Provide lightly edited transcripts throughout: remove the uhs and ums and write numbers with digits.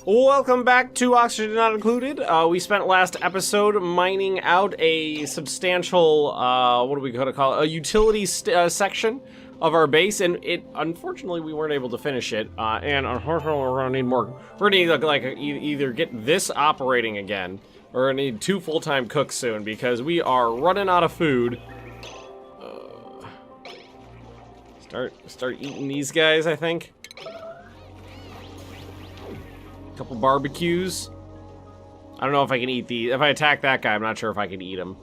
Welcome back to Oxygen Not Included. We spent last episode mining out a substantial, what are we going to call it? A utility section of our base, and unfortunately, we weren't able to finish it. And unfortunately, we're going to need more. We're going to need, like, either get this operating again, or we're going to need 2 full-time cooks soon, because we are running out of food. Start eating these guys, I think. Couple barbecues. I don't know if I can eat these. If I attack that guy, I'm not sure if I can eat him.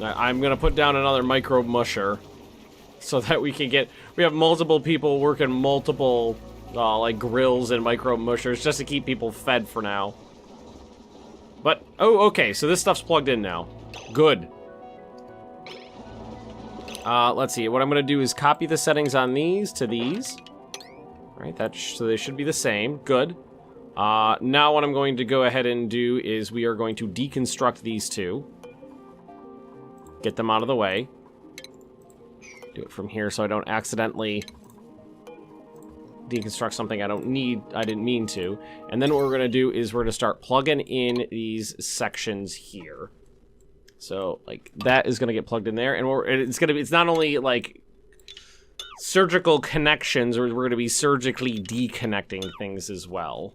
I'm gonna put down another microbe musher so that we have multiple people working multiple like grills and microbe mushers just to keep people fed for now. But okay, so this stuff's plugged in now. Good. Let's see. What I'm gonna do is copy the settings on these to these. Right, so they should be the same. Good. Now what I'm going to go ahead and do is we are going to deconstruct these two. Get them out of the way. Do it from here so I don't accidentally deconstruct something I didn't mean to. And then what we're going to do is we're going to start plugging in these sections here. So, like, that is going to get plugged in there. And it's not only, like, surgical connections, or we're going to be surgically deconnecting things as well.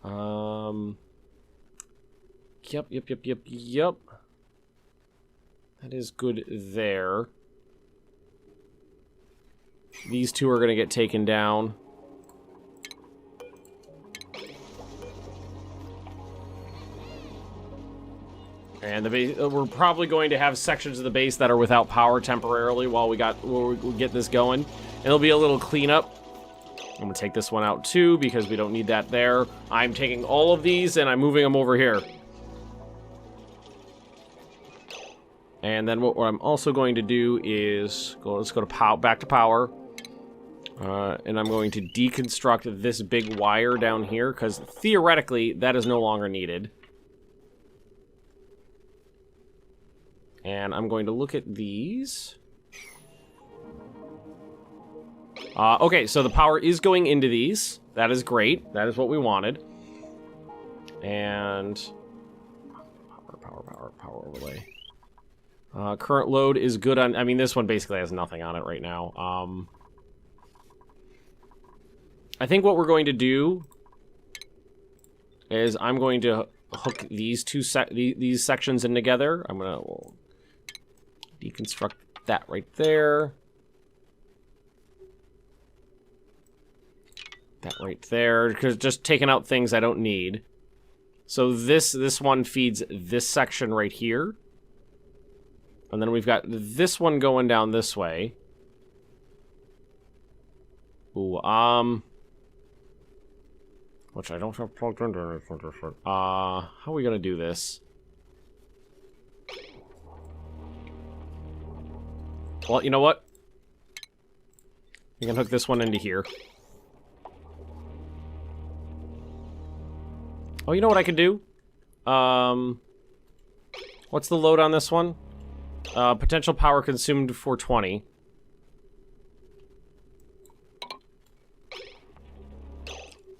Yep. That is good there. These two are going to get taken down. And the base, we're probably going to have sections of the base that are without power temporarily while we get this going. And it'll be a little cleanup. I'm going to take this one out too because we don't need that there. I'm taking all of these and I'm moving them over here. And then what I'm also going to do is let's go to back to power. And I'm going to deconstruct this big wire down here because theoretically that is no longer needed. And I'm going to look at these. Okay, so the power is going into these. That is great. That is what we wanted. And power overlay. Current load is good on. I mean, this one basically has nothing on it right now. I think what we're going to do is I'm going to hook these these sections in together. I'm gonna deconstruct that right there. That right there, because just taking out things I don't need. So this one feeds this section right here. And then we've got this one going down this way. Ooh, which I don't have plugged into. How are we gonna do this? Well, you know what? You can hook this one into here. Oh, you know what I could do? What's the load on this one? Potential power consumed 420.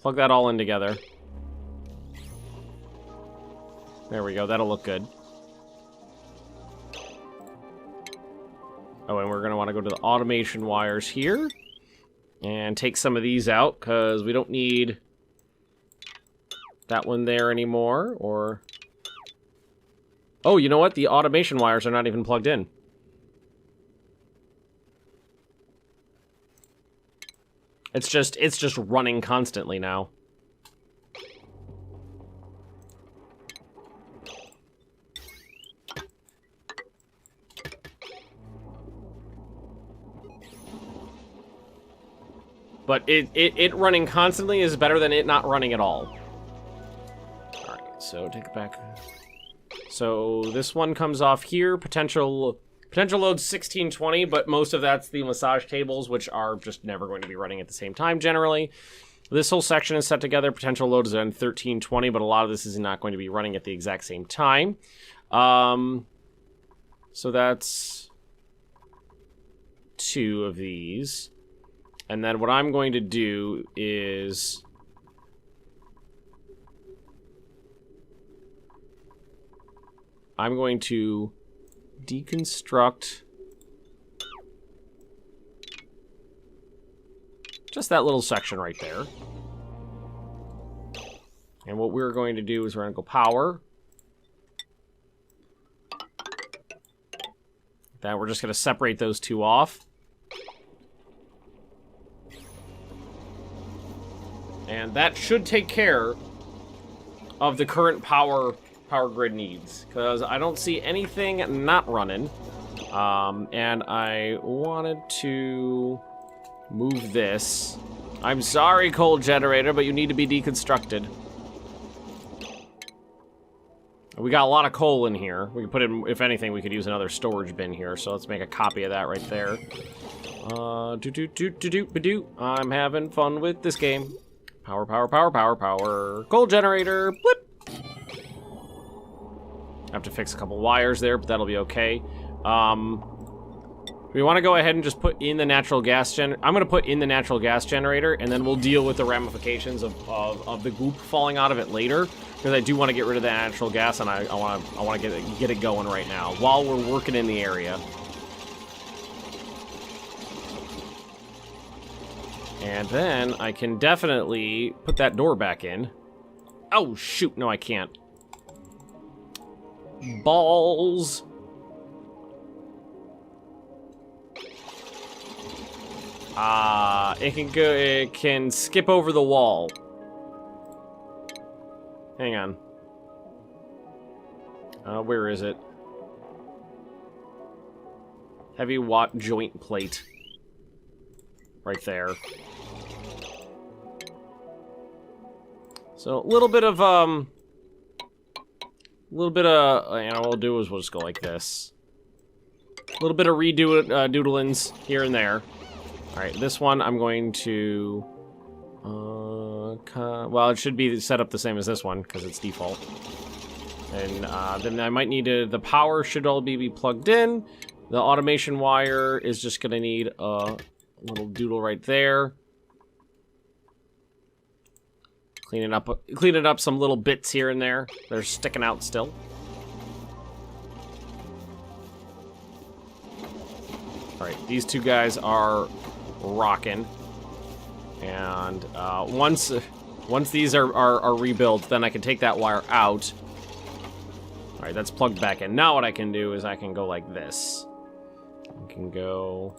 Plug that all in together. There we go, that'll look good. Oh, and we're going to want to go to the automation wires here and take some of these out because we don't need that one there anymore. Or, oh, you know what? The automation wires are not even plugged in. It's just running constantly now. But it running constantly is better than it not running at all. Alright, so take it back. So this one comes off here. Potential load 1620, but most of that's the massage tables, which are just never going to be running at the same time generally. This whole section is set together. Potential load is on 1320, but a lot of this is not going to be running at the exact same time. So that's 2 of these. And then what I'm going to do is... I'm going to deconstruct just that little section right there. And what we're going to do is we're going to go power. Then we're just going to separate those two off. And that should take care of the current power grid needs, because I don't see anything not running. And I wanted to move this. I'm sorry, coal generator, but you need to be deconstructed. We got a lot of coal in here. We can put in, if anything, we could use another storage bin here, so let's make a copy of that right there. I'm having fun with this game. Power, power, power, power, power. Coal generator, blip! I have to fix a couple wires there, but that'll be okay. We want to go ahead and just put in the natural gas I'm going to put in the natural gas generator, and then we'll deal with the ramifications of the goop falling out of it later, because I do want to get rid of that natural gas, and I want to get it going right now while we're working in the area. And then I can definitely put that door back in. Oh shoot, no I can't. Balls. It can skip over the wall. Hang on. Where is it? Heavy watt joint plate. Right there. So, a little bit of, you know, what we'll do is we'll just go like this. A little bit of doodlings here and there. Alright, this one I'm going to, well, it should be set up the same as this one, because it's default. And, then I might need the power should all be plugged in. The automation wire is just gonna need a little doodle right there. Cleaning up some little bits here and there. They're sticking out still. Alright, these two guys are rocking. And once these are rebuilt, then I can take that wire out. Alright, that's plugged back in. Now what I can do is I can go like this. I can go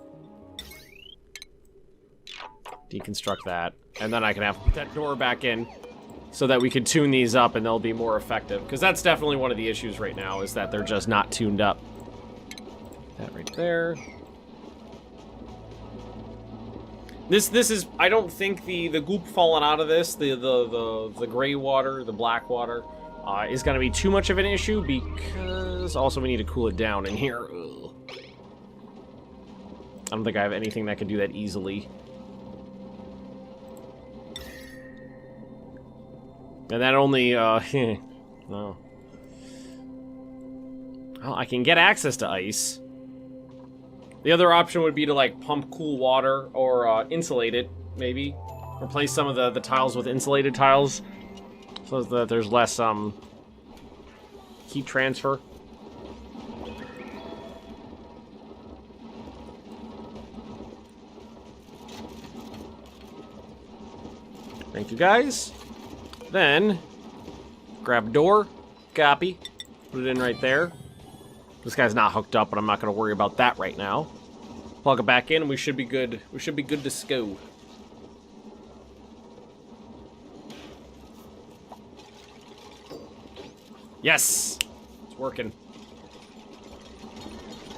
deconstruct that, and then I can have put that door back in so that we can tune these up and they'll be more effective, because that's definitely one of the issues right now, is that they're just not tuned up. That right there. This is, I don't think the goop falling out of this, the gray water, the black water, is going to be too much of an issue, because also we need to cool it down in here. Ugh. I don't think I have anything that can do that easily. And that only, no. Well, I can get access to ice. The other option would be to, like, pump cool water or insulate it, maybe. Replace some of the tiles with insulated tiles so that there's less, heat transfer. Thank you, guys. Then, grab door, copy, put it in right there. This guy's not hooked up, but I'm not going to worry about that right now. Plug it back in, and we should be good. We should be good to go. Yes! It's working.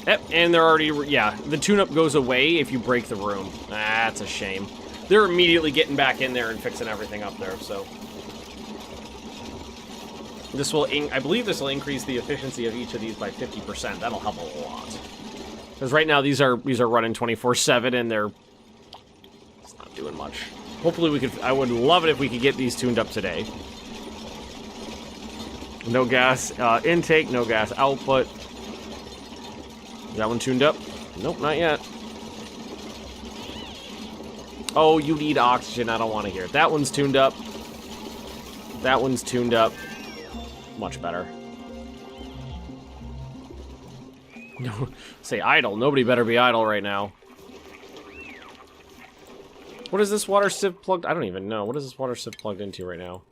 Yep, and they're already, yeah, the tune-up goes away if you break the room. That's a shame. They're immediately getting back in there and fixing everything up there, so. This will, I believe this will increase the efficiency of each of these by 50%. That'll help a lot. Because right now these are running 24/7 and it's not doing much. Hopefully we could, I would love it if we could get these tuned up today. No gas intake, no gas output. Is that one tuned up? Nope, not yet. Oh, you need oxygen. I don't want to hear it. That one's tuned up. That one's tuned up. Much better. No, say idle. Nobody better be idle right now. What is this water sieve plugged? I don't even know. What is this water sieve plugged into right now?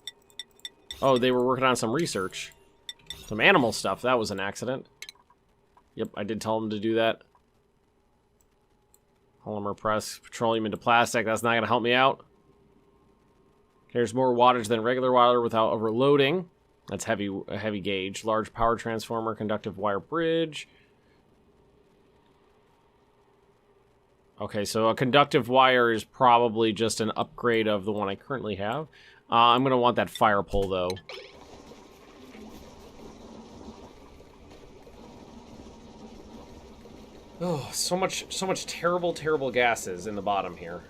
Oh, they were working on some research. Some animal stuff. That was an accident. Yep, I did tell them to do that. Polymer press petroleum into plastic. That's not going to help me out. There's more wattage than regular water without overloading. That's a heavy gauge. Large power transformer, conductive wire bridge. Okay, so a conductive wire is probably just an upgrade of the one I currently have. I'm going to want that fire pole, though. Oh, so much terrible, terrible gases in the bottom here.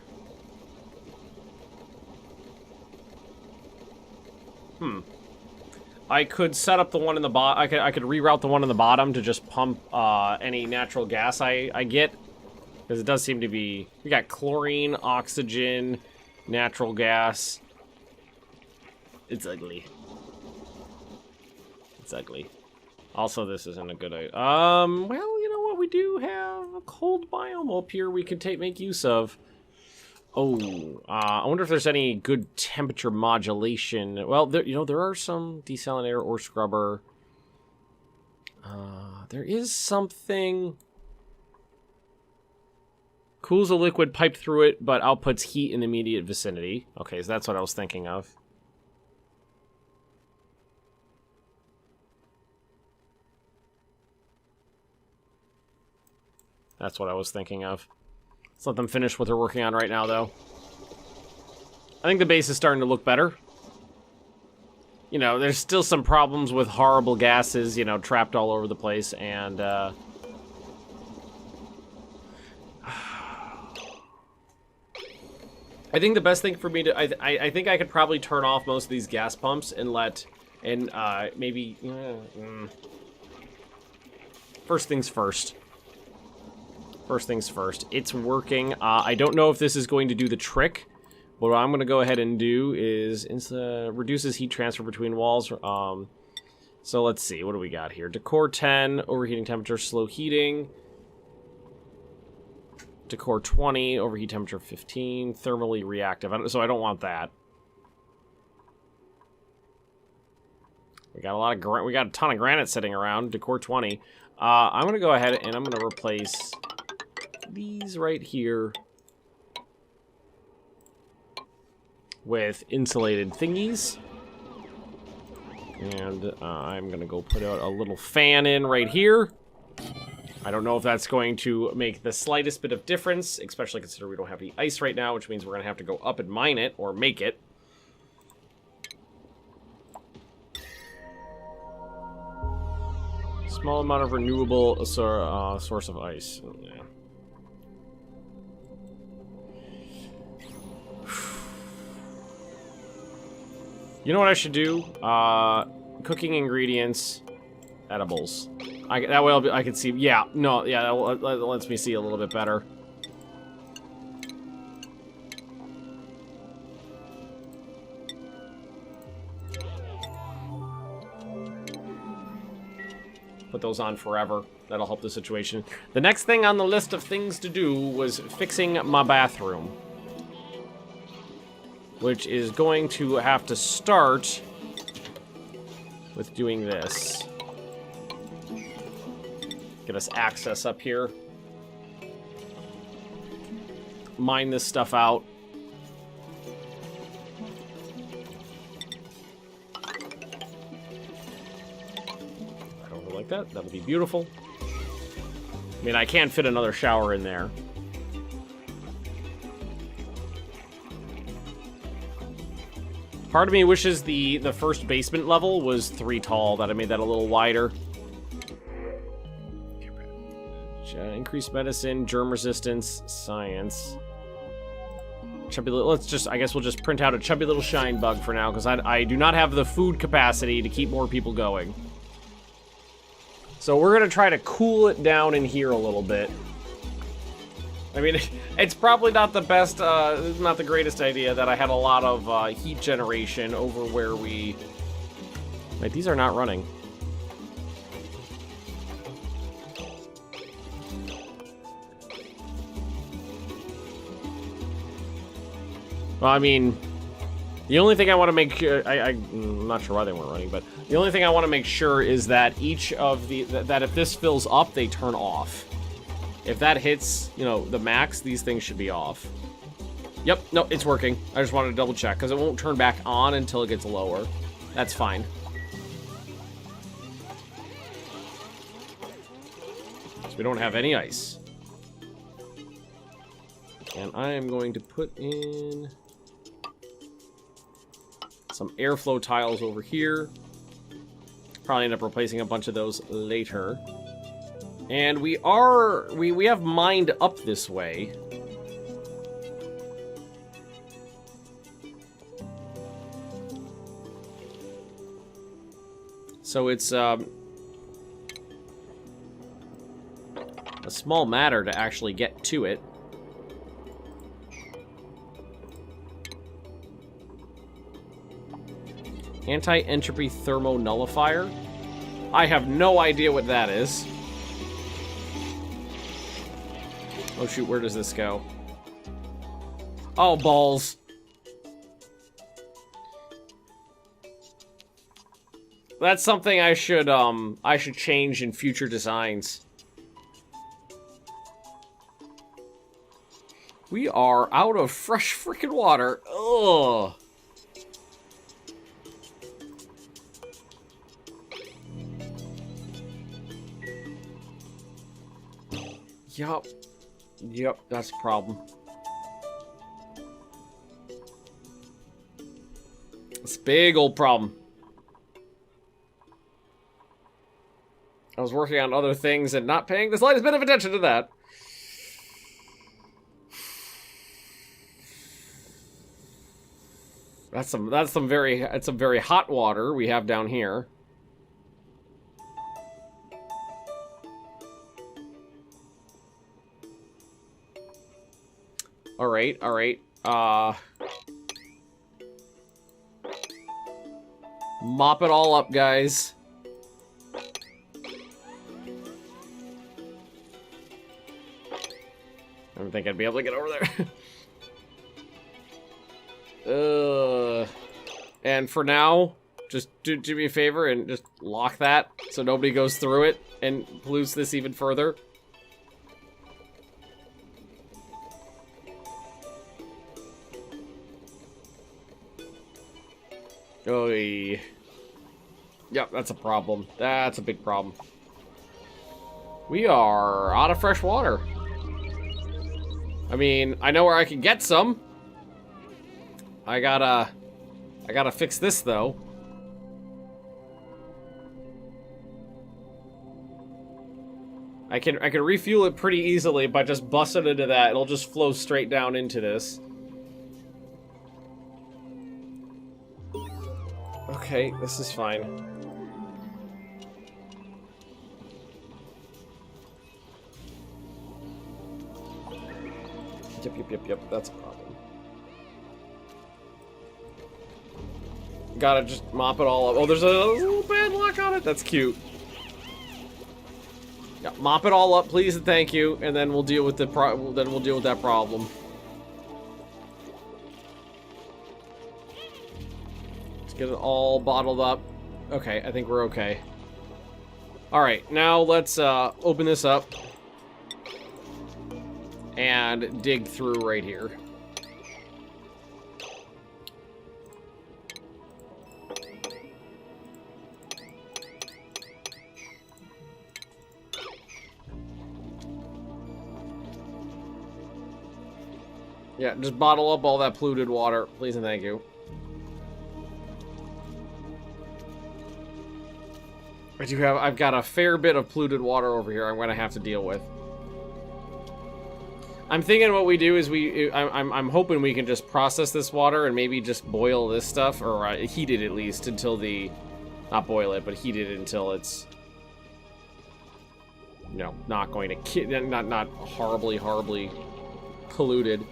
I could set up the one in the bottom. I could reroute the one in the bottom to just pump any natural gas I get. Because it does seem to be... We got chlorine, oxygen, natural gas. It's ugly. It's ugly. Also, this isn't a good idea. Well, you know what? We do have a cold biome up here we could make use of. Oh, I wonder if there's any good temperature modulation. Well, there are some desalinator or scrubber. There is something... Cools a liquid piped through it, but outputs heat in the immediate vicinity. Okay, so that's what I was thinking of. That's what I was thinking of. Let's let them finish what they're working on right now, though. I think the base is starting to look better. You know, there's still some problems with horrible gases, you know, trapped all over the place, and, I think the best thing for me to... I think I could probably turn off most of these gas pumps and let... And, maybe... First things first. First things first. It's working. I don't know if this is going to do the trick. But what I'm going to go ahead and do is... reduces heat transfer between walls. So let's see. What do we got here? Decor 10. Overheating temperature. Slow heating. Decor 20, overheat temperature 15, thermally reactive. So I don't want that. We got a ton of granite sitting around. Decor 20. I'm gonna go ahead and I'm gonna replace these right here with insulated thingies. And I'm gonna go put out a little fan in right here. I don't know if that's going to make the slightest bit of difference, especially considering we don't have any ice right now, which means we're going to have to go up and mine it, or make it. Small amount of renewable source of ice. Yeah. You know what I should do? Cooking ingredients, edibles. That way I can see. Yeah, no, yeah, that lets me see a little bit better. Put those on forever. That'll help the situation. The next thing on the list of things to do was fixing my bathroom, which is going to have to start with doing this. Get us access up here. Mine this stuff out. I don't really like that. That'll be beautiful. I mean, I can't fit another shower in there. Part of me wishes the first basement level was 3 tall, that I made that a little wider. Increased medicine, germ resistance, science. Chubby little, I guess we'll just print out a chubby little shine bug for now, because I do not have the food capacity to keep more people going. So we're going to try to cool it down in here a little bit. I mean, it's probably not the best, not the greatest idea that I had a lot of heat generation over where we... Wait, these are not running. Well, I mean, the only thing I want to make sure... I'm not sure why they weren't running, but the only thing I want to make sure is that each of the... That if this fills up, they turn off. If that hits, you know, the max, these things should be off. Yep, no, it's working. I just wanted to double check, because it won't turn back on until it gets lower. That's fine. So we don't have any ice. And I am going to put in some airflow tiles over here. Probably end up replacing a bunch of those later. And we have mined up this way. So it's a small matter to actually get to it. Anti-entropy thermo nullifier? I have no idea what that is. Oh shoot, where does this go? Oh, balls. That's something I should change in future designs. We are out of fresh freaking water. Ugh. Yup. Yep, that's a problem. It's a big old problem. I was working on other things and not paying the slightest bit of attention to that. That's some very hot water we have down here. Alright, alright. Mop it all up, guys. I don't think I'd be able to get over there. And for now, just do me a favor and just lock that so nobody goes through it and pollutes this even further. Oy. Yep, that's a problem. That's a big problem. We are out of fresh water. I mean, I know where I can get some. I gotta fix this though. I can refuel it pretty easily by just busting into that. It'll just flow straight down into this. Okay, this is fine. Yep, that's a problem. Gotta just mop it all up. Oh, there's a little bad luck on it. That's cute. Yeah, mop it all up, please and thank you, and then we'll deal with the that problem. Get it all bottled up. Okay, I think we're okay. Alright, now let's open this up and dig through right here. Yeah, just bottle up all that polluted water, please and thank you. I've got a fair bit of polluted water over here I'm gonna have to deal with. I'm thinking what we do is I'm hoping we can just process this water and maybe just boil this stuff, or heat it at least until not boil it, but heat it until it's, you know, not going to not horribly polluted.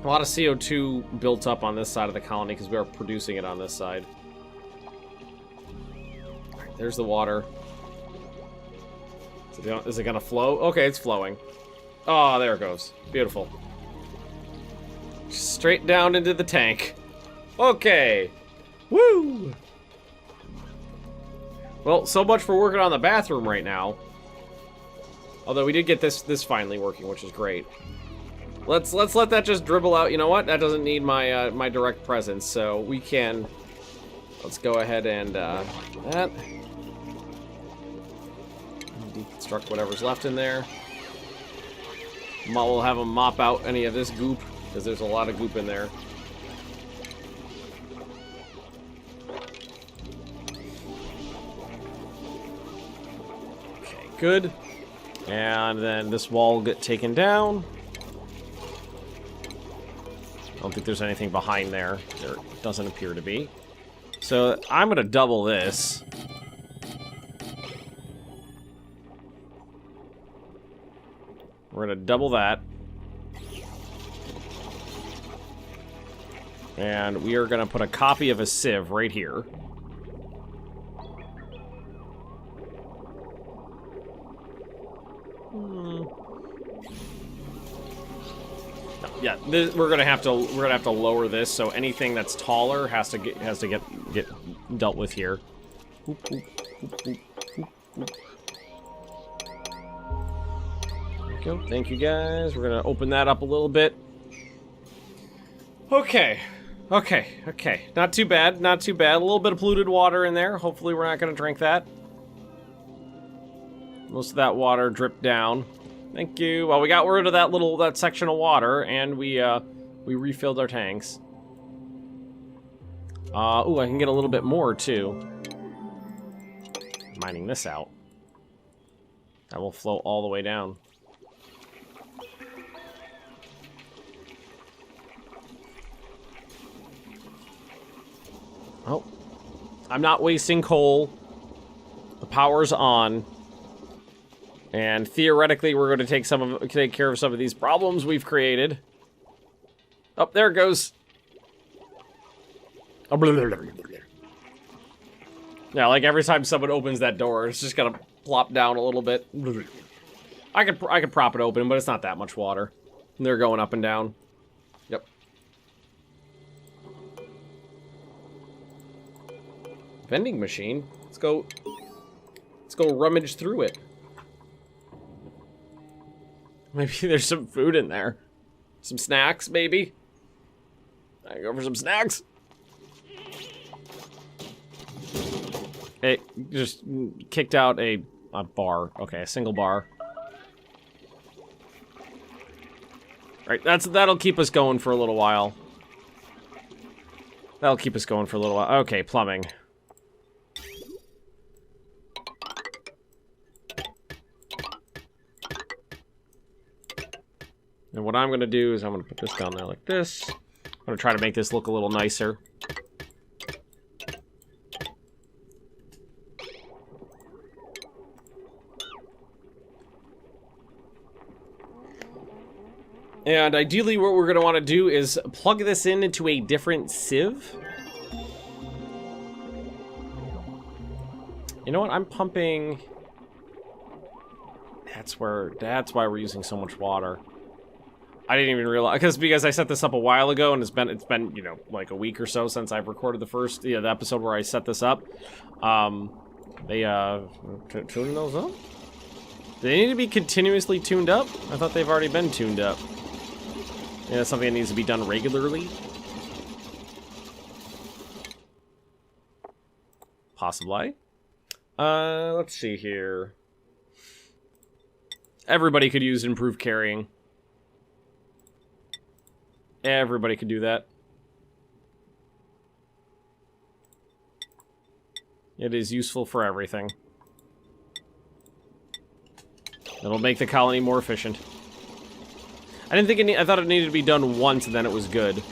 A lot of CO2 built up on this side of the colony because we are producing it on this side. Alright, there's the water. Is it gonna flow? Okay, it's flowing. Oh, there it goes. Beautiful. Straight down into the tank. Okay. Woo! Well, so much for working on the bathroom right now. Although we did get this finally working, which is great. Let's let that just dribble out. You know what? That doesn't need my my direct presence, so we can. Let's go ahead and that. Deconstruct whatever's left in there. We'll have them mop out any of this goop because there's a lot of goop in there. Okay, good. And then this wall will get taken down. I don't think there's anything behind there. There doesn't appear to be. So I'm going to double this. We're going to double that. And we are going to put a copy of a sieve right here. Yeah, we're gonna have to lower this, so anything that's taller has to get dealt with here. There we go. Thank you guys. We're gonna open that up a little bit. Okay. Not too bad. Not too bad. A little bit of polluted water in there. Hopefully, we're not gonna drink that. Most of that water dripped down. Thank you. Well, we got rid of that section of water, and we refilled our tanks. Ooh, I can get a little bit more too. Mining this out. That will flow all the way down. Oh, I'm not wasting coal. The power's on. And theoretically, we're going to take care of some of these problems we've created. Oh, there it goes. Yeah, like every time someone opens that door, it's just gonna plop down a little bit. I could prop it open, but it's not that much water. And they're going up and down. Yep. Vending machine. Let's go rummage through it. Maybe there's some food in there. Some snacks, maybe? I go for some snacks. It just kicked out a bar. Okay, a single bar. Right, that'll keep us going for a little while. That'll keep us going for a little while. Okay, plumbing. And what I'm going to do is I'm going to put this down there like this. I'm going to try to make this look a little nicer. And ideally what we're going to want to do is plug this into a different sieve. You know what? I'm pumping... That's why we're using so much water. I didn't even realize because I set this up a while ago, and it's been you know, like a week or so since I've recorded the episode where I set this up. They tuning those up? Do they need to be continuously tuned up? I thought they've already been tuned up. Yeah, that's something that needs to be done regularly. Possibly. Let's see here. Everybody could use improved carrying. Everybody could do that. It is useful for everything. It'll make the colony more efficient. I didn't think I thought it needed to be done once and then it was good.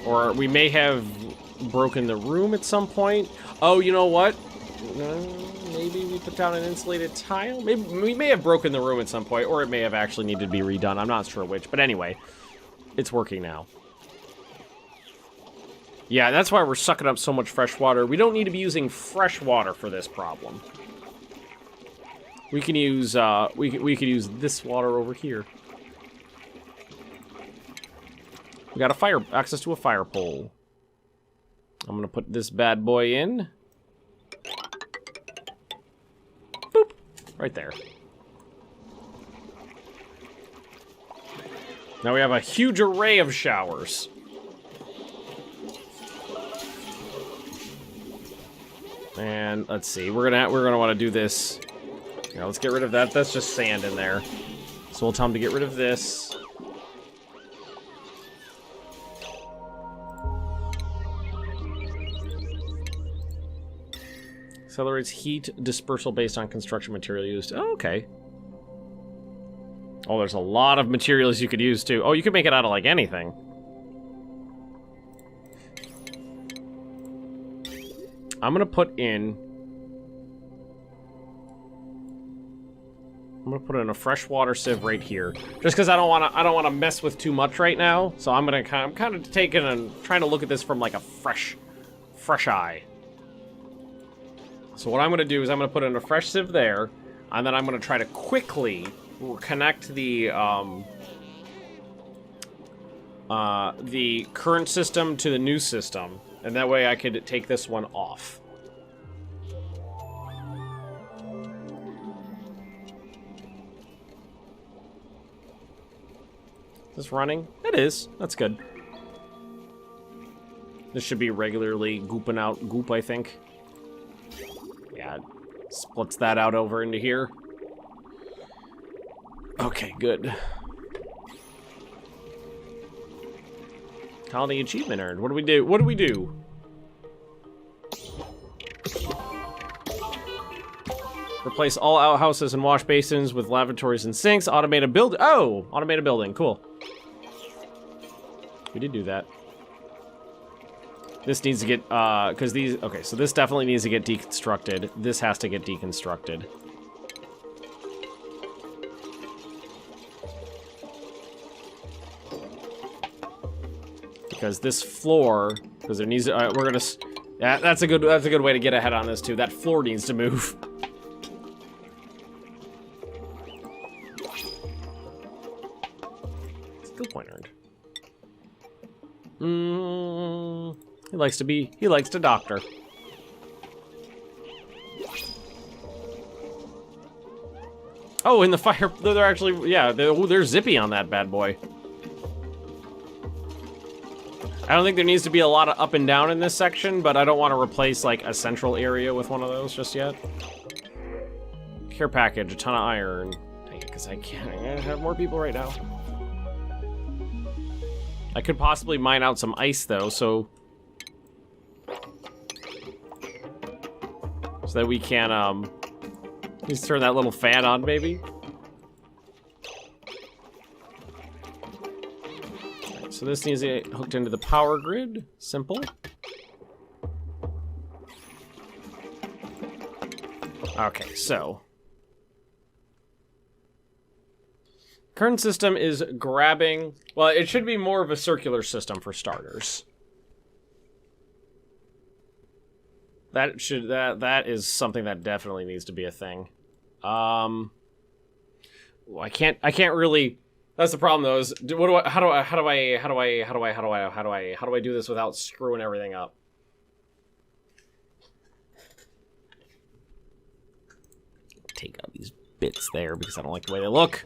Or we may have broken the room at some point. Oh, you know what? Maybe we put down an insulated tile? Maybe we may have broken the room at some point, or it may have actually needed to be redone. I'm not sure which, but anyway, it's working now. Yeah, that's why we're sucking up so much fresh water. We don't need to be using fresh water for this problem. We can use, we could use this water over here. We got access to a fire pole. I'm gonna put this bad boy in. Boop, right there. Now we have a huge array of showers. And let's see, we're gonna want to do this. You know, let's get rid of that. That's just sand in there. So we'll tell him to get rid of this. Accelerates heat dispersal based on construction material used. Oh, okay. Oh, there's a lot of materials you could use too. Oh, you could make it out of like anything. I'm gonna put in a freshwater sieve right here, just because I don't want to mess with too much right now. So I'm kind of taking and trying to look at this from like a fresh eye. So what I'm gonna do is I'm gonna put in a fresh sieve there, and then I'm gonna try to quickly connect the current system to the new system, and that way I could take this one off. Is this running? It is. That's good. This should be regularly gooping out goop, I think. Yeah, splits that out over into here. Okay, good. Colony achievement earned. What do we do? What do we do? Replace all outhouses and wash basins with lavatories and sinks. Automated build. Oh, automated building. Cool. We did do that. This needs to get, because these, okay, so this definitely needs to get deconstructed. This has to get deconstructed. Because this floor, because there needs to, we're gonna, yeah, that's a good way to get ahead on this too. That floor needs to move. Skill point earned. He likes to doctor. Oh, in the fire, they're actually, yeah, they're zippy on that bad boy. I don't think there needs to be a lot of up and down in this section, but I don't want to replace, like, a central area with one of those just yet. Care package, a ton of iron. Dang it, because I can't have more people right now. I could possibly mine out some ice, though, so that we can, just turn that little fan on, maybe? Right, so this needs to get hooked into the power grid. Simple. Okay, so current system is grabbing, well, it should be more of a circular system for starters. That is something that definitely needs to be a thing. I can't really, that's the problem though, is how do I do this without screwing everything up? Take out these bits there because I don't like the way they look.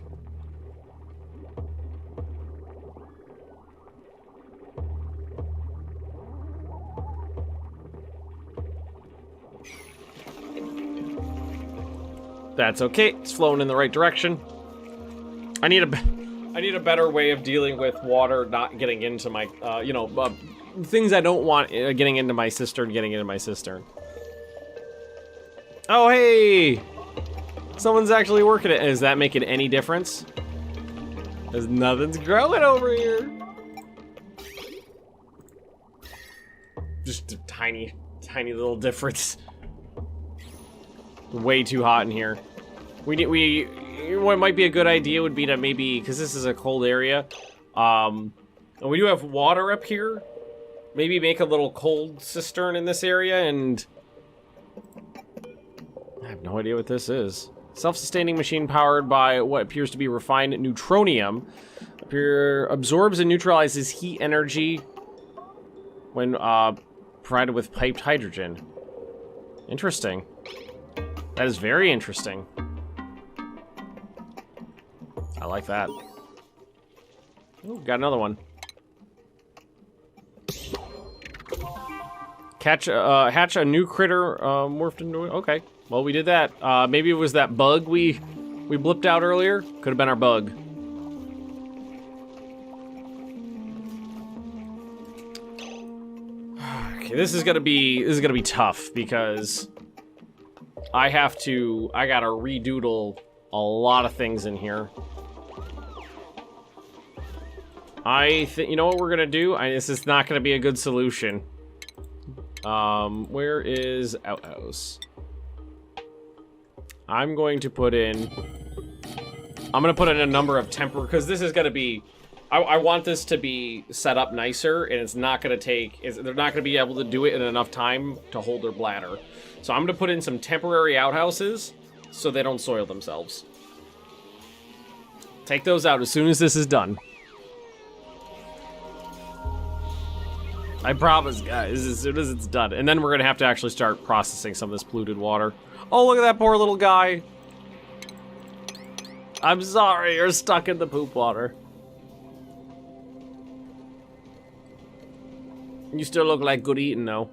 That's okay. It's flowing in the right direction. I need a better way of dealing with water not getting into my, things I don't want getting into my cistern, Oh, hey! Someone's actually working it. Is that making any difference? Because nothing's growing over here. Just a tiny little difference. Way too hot in here. What might be a good idea would be to maybe, because this is a cold area, and we do have water up here, maybe make a little cold cistern in this area, and I have no idea what this is. Self-sustaining machine powered by what appears to be refined neutronium. Absorbs and neutralizes heat energy when provided with piped hydrogen. Interesting. That is very interesting. I like that. Ooh, got another one. Hatch a new critter morphed into. Okay, well we did that. Maybe it was that bug we blipped out earlier. Could have been our bug. Okay, this is gonna be tough because I gotta redoodle a lot of things in here. You know what we're gonna do? This is not gonna be a good solution. Where is outhouse? I'm gonna put in a number of temporary, because this is gonna be, I want this to be set up nicer, and it's not gonna they're not gonna be able to do it in enough time to hold their bladder. So I'm gonna put in some temporary outhouses so they don't soil themselves. Take those out as soon as this is done. I promise, guys, as soon as it's done. And then we're gonna have to actually start processing some of this polluted water. Oh, look at that poor little guy. I'm sorry, you're stuck in the poop water. You still look like good eating, though.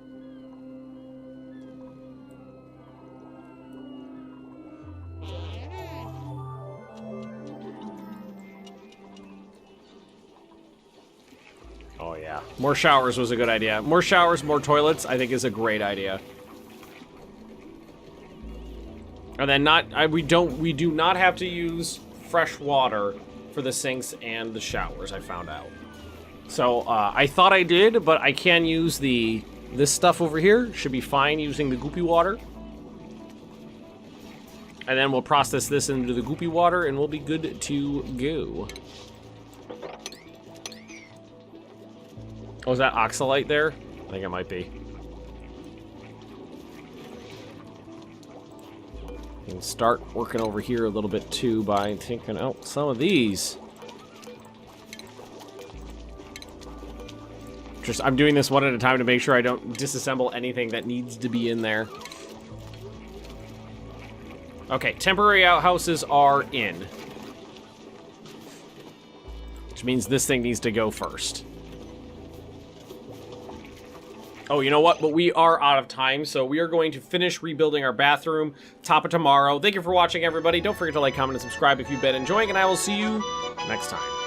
Oh yeah, more showers was a good idea. More showers, more toilets, I think is a great idea. And then we do not have to use fresh water for the sinks and the showers, I found out. So I thought I did, but I can use this stuff over here. Should be fine using the goopy water. And then we'll process this into the goopy water and we'll be good to go. Oh, is that oxalite there? I think it might be. We can start working over here a little bit too by taking out some of these. I'm doing this one at a time to make sure I don't disassemble anything that needs to be in there. Okay, temporary outhouses are in. Which means this thing needs to go first. Oh, you know what? But we are out of time, so we are going to finish rebuilding our bathroom. Top of tomorrow. Thank you for watching, everybody. Don't forget to like, comment, and subscribe if you've been enjoying, and I will see you next time.